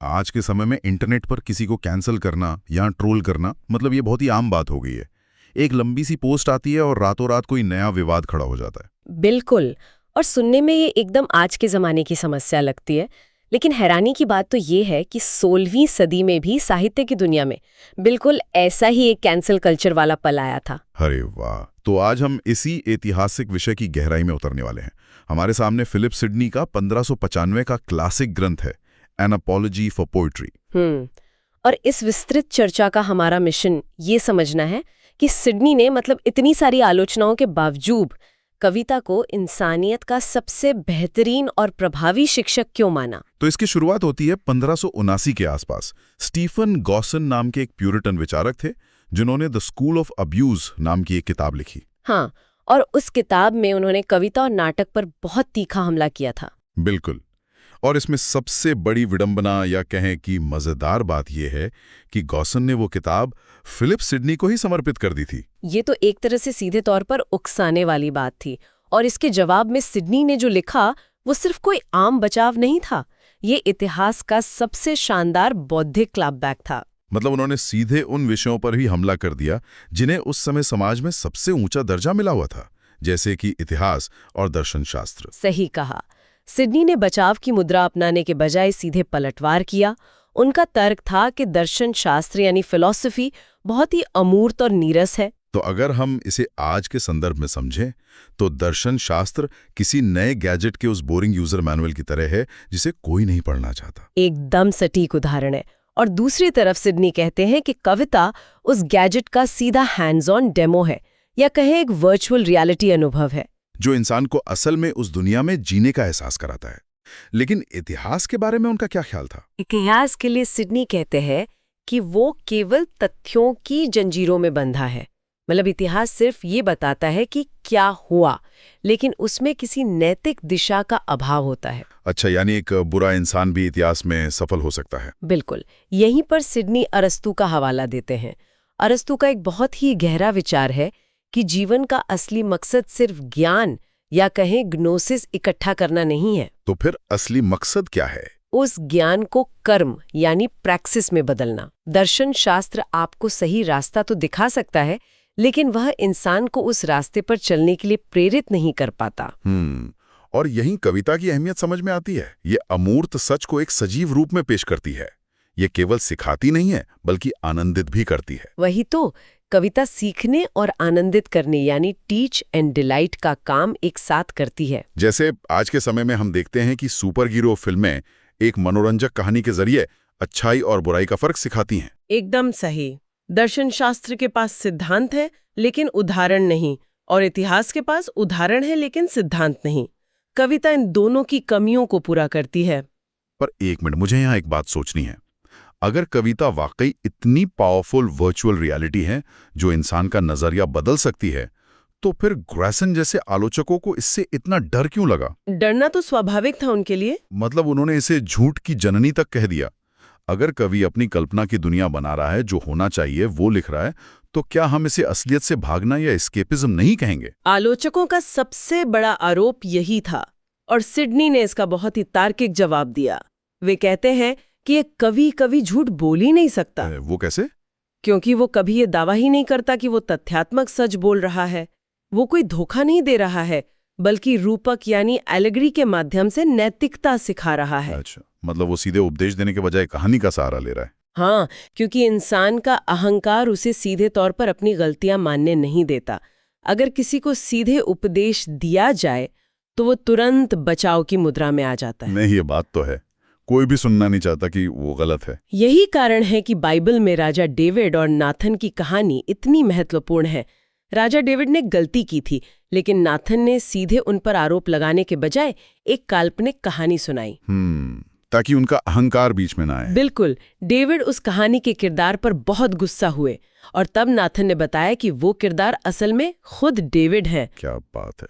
आज के समय में इंटरनेट पर किसी को कैंसिल करना या ट्रोल करना मतलब ये बहुत ही आम बात हो गई है। एक लंबी सी पोस्ट आती है और रातों रात कोई नया विवाद खड़ा हो जाता है। बिल्कुल। और सुनने में ये एकदम आज के ज़माने की समस्या लगती है, लेकिन हैरानी की बात तो ये है कि 16वीं सदी में भी साहित्य की दुनिया में बिल्कुल ऐसा ही एक कैंसल कल्चर वाला पल आया था। अरे वाह! तो आज हम इसी ऐतिहासिक विषय की गहराई में उतरने वाले हैं। हमारे सामने फिलिप सिडनी का 1595 का क्लासिक ग्रंथ है, एन अपॉलजी फॉर पोइट्री। और इस विस्तृत चर्चा का हमारा मिशन ये समझना है कि सिडनी ने मतलब इतनी सारी आलोचनाओं के बावजूद कविता को इंसानियत का सबसे बेहतरीन और प्रभावी शिक्षक क्यों माना। तो इसकी शुरुआत होती है 1579 के आसपास। स्टीफन गॉसन नाम के एक प्यूरिटन विचारक थे जिन्होंने द स्कूल ऑफ अब्यूज नाम की एक किताब लिखी। हाँ, और उस किताब में उन्होंने कविता और नाटक पर बहुत तीखा हमला किया था। बिल्कुल। और इसमें सबसे बड़ी विडंबना या कहें कि मजेदार बात यह है कि गॉसन ने वो किताब फिलिप सिडनी को ही समर्पित कर दी थी। ये तो एक तरह से सीधे तौर पर उकसाने वाली बात थी। और इसके जवाब में सिडनी ने जो लिखा वो सिर्फ कोई आम बचाव नहीं था, ये इतिहास का सबसे शानदार बौद्धिक क्लैपबैक था। मतलब उन्होंने सीधे उन विषयों पर ही हमला कर दिया जिन्हें उस समय समाज में सबसे ऊंचा दर्जा मिला हुआ था, जैसे कि इतिहास और दर्शन शास्त्र। सही कहा। सिडनी ने बचाव की मुद्रा अपनाने के बजाय सीधे पलटवार किया। उनका तर्क था कि दर्शन शास्त्र यानी फिलॉसफी बहुत ही अमूर्त और नीरस है। तो अगर हम इसे आज के संदर्भ में समझें तो दर्शन शास्त्र किसी नए गैजेट के उस बोरिंग यूजर मैनुअल की तरह है जिसे कोई नहीं पढ़ना चाहता। एकदम सटीक उदाहरण है। और दूसरी तरफ सिडनी कहते हैं कि कविता उस गैजेट का सीधा हैंड्स ऑन डेमो है, या कहें एक वर्चुअल रियलिटी अनुभव है जो इंसान को असल में उस दुनिया में जीने का एहसास कराता है। लेकिन इतिहास के बारे में उनका क्या ख्याल था? इतिहास के लिए सिडनी कहते हैं कि वो केवल तथ्यों की जंजीरों में बंधा है। मतलब इतिहास सिर्फ ये बताता है कि क्या हुआ, लेकिन उसमें किसी नैतिक दिशा का अभाव होता है। अच्छा, यानी एक बुरा इंसान भी इतिहास में सफल हो सकता है। बिल्कुल। यहीं पर सिडनी अरस्तू का हवाला देते हैं। अरस्तू का एक बहुत ही गहरा विचार है कि जीवन का असली मकसद सिर्फ ज्ञान या कहें ग्नोसिस इकट्ठा करना नहीं है। तो फिर असली मकसद क्या है? उस ज्ञान को कर्म यानी प्रैक्टिस में बदलना। दर्शन शास्त्र आपको सही रास्ता तो दिखा सकता है, लेकिन वह इंसान को उस रास्ते पर चलने के लिए प्रेरित नहीं कर पाता। और यही कविता की अहमियत समझ में आती है। ये अमूर्त सच को एक सजीव रूप में पेश करती है। ये केवल सिखाती नहीं है बल्कि आनंदित भी करती है। वही तो, कविता सीखने और आनंदित करने यानी टीच एंड डिलाइट का काम एक साथ करती है। जैसे आज के समय में हम देखते हैं कि सुपर हीरो फिल्में एक मनोरंजक कहानी के जरिए अच्छाई और बुराई का फर्क सिखाती हैं। एकदम सही। दर्शन शास्त्र के पास सिद्धांत है लेकिन उदाहरण नहीं, और इतिहास के पास उदाहरण है लेकिन सिद्धांत नहीं। कविता इन दोनों की कमियों को पूरा करती है। पर एक मिनट, मुझे यहाँ एक बात सोचनी है। अगर कविता वाकई इतनी पावरफुल वर्चुअल रियलिटी है जो इंसान का नजरिया बदल सकती है, तो फिर ग्रैसन जैसे आलोचकों को इससे इतना डर क्यों लगा? डरना तो स्वाभाविक था उनके लिए। मतलब उन्होंने इसे झूठ की जननी तक कह दिया। अगर कवि अपनी कल्पना की दुनिया बना रहा है, जो होना चाहिए वो लिख रहा है, तो क्या हम इसे असलियत से भागना या एस्केपिज्म नहीं कहेंगे? आलोचकों का सबसे बड़ा आरोप यही था, और सिडनी ने इसका बहुत ही तार्किक जवाब दिया। वे कहते हैं कि एक कवि कभी झूठ बोल ही नहीं सकता। वो कैसे? क्योंकि वो कभी ये दावा ही नहीं करता कि वो तथ्यात्मक सच बोल रहा है। वो कोई धोखा नहीं दे रहा है, बल्कि रूपक यानी एलेगरी के माध्यम से नैतिकता सिखा रहा है। अच्छा, मतलब वो सीधे उपदेश देने के बजाय कहानी का सहारा ले रहा है। हाँ, क्योंकि इंसान का अहंकार उसे सीधे तौर पर अपनी गलतियां मानने नहीं देता। अगर किसी को सीधे उपदेश दिया जाए तो वो तुरंत बचाव की मुद्रा में आ जाता है। नहीं, ये बात तो है। कोई भी सुनना नहीं चाहता कि वो गलत है। यही कारण है कि बाइबल में राजा डेविड और नाथन की कहानी इतनी महत्वपूर्ण है। राजा डेविड ने गलती की थी, लेकिन नाथन ने सीधे उन पर आरोप लगाने के बजाय एक काल्पनिक कहानी सुनाई, ताकि उनका अहंकार बीच में ना आए। बिल्कुल। डेविड उस कहानी के किरदार पर बहुत गुस्सा हुए, और तब नाथन ने बताया कि वो किरदार असल में खुद डेविड है। क्या बात है!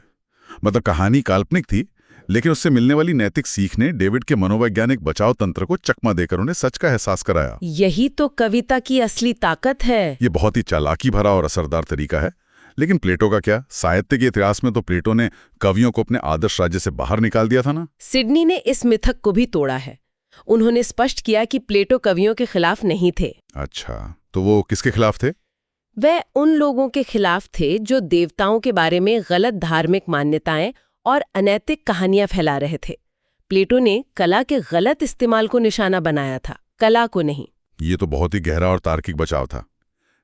मतलब कहानी काल्पनिक थी, लेकिन उससे मिलने वाली नैतिक सीख ने डेविड के मनोवैज्ञानिक बचाव तंत्र को चकमा देकर उन्हें सच का एहसास कराया। यही तो कविता की असली ताकत है। ये बहुत ही चालाकी भरा और असरदार तरीका है। लेकिन प्लेटो का क्या? साहित्य के इतिहास में तो प्लेटो ने कवियों को अपने आदर्श राज्य से बाहर निकाल दिया था ना। सिडनी ने इस मिथक को भी तोड़ा है। उन्होंने स्पष्ट किया कि प्लेटो कवियों के खिलाफ नहीं थे। अच्छा, तो वो किसके खिलाफ थे? वह उन लोगों के खिलाफ थे जो देवताओं के बारे में गलत धार्मिक मान्यताएं और अनैतिक कहानियां फैला रहे थे। प्लेटो ने कला के गलत इस्तेमाल को निशाना बनाया था, कला को नहीं। ये तो बहुत ही गहरा और तार्किक बचाव था।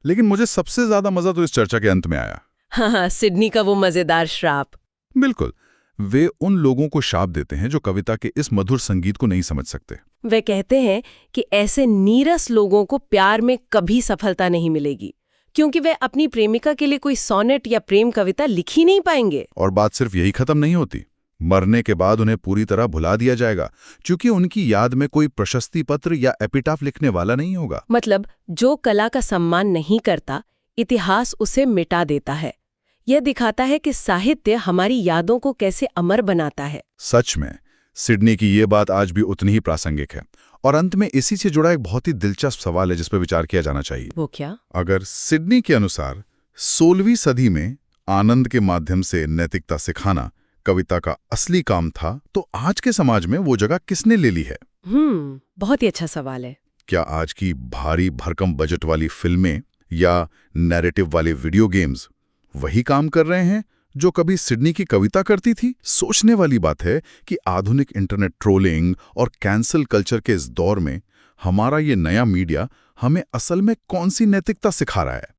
लेकिन मुझे सबसे ज्यादा मजा तो इस चर्चा के अंत में आया। हाँ, सिडनी का वो मजेदार श्राप। बिल्कुल, वे उन लोगों को शाप देते हैं जो कविता के इस मधुर संगीत को नहीं समझ सकते। वे कहते हैं कि ऐसे नीरस लोगों को प्यार में कभी सफलता नहीं मिलेगी, क्योंकि वे अपनी प्रेमिका के लिए कोई सोनेट या प्रेम कविता लिख ही नहीं पाएंगे। और बात सिर्फ यही खत्म नहीं होती। मरने के बाद उन्हें पूरी तरह भुला दिया जाएगा, क्योंकि उनकी याद में कोई प्रशस्ति पत्र या एपिटाफ लिखने वाला नहीं होगा। मतलब जो कला का सम्मान नहीं करता, इतिहास उसे मिटा देता है। यह दिखाता है कि साहित्य हमारी यादों को कैसे अमर बनाता है। सच में सिडनी की ये बात आज भी उतनी ही प्रासंगिक है। और अंत में इसी से जुड़ा एक बहुत ही दिलचस्प सवाल है जिस पर विचार किया जाना चाहिए। वो क्या? अगर सिडनी के अनुसार 16वीं सदी में आनंद के माध्यम से नैतिकता सिखाना कविता का असली काम था, तो आज के समाज में वो जगह किसने ले ली है? बहुत ही अच्छा सवाल है। क्या आज की भारी भरकम बजट वाली फिल्में या नैरेटिव वाले वीडियो गेम्स वही काम कर रहे हैं जो कभी सिडनी की कविता करती थी? सोचने वाली बात है कि आधुनिक इंटरनेट ट्रोलिंग और कैंसल कल्चर के इस दौर में हमारा ये नया मीडिया हमें असल में कौन सी नैतिकता सिखा रहा है।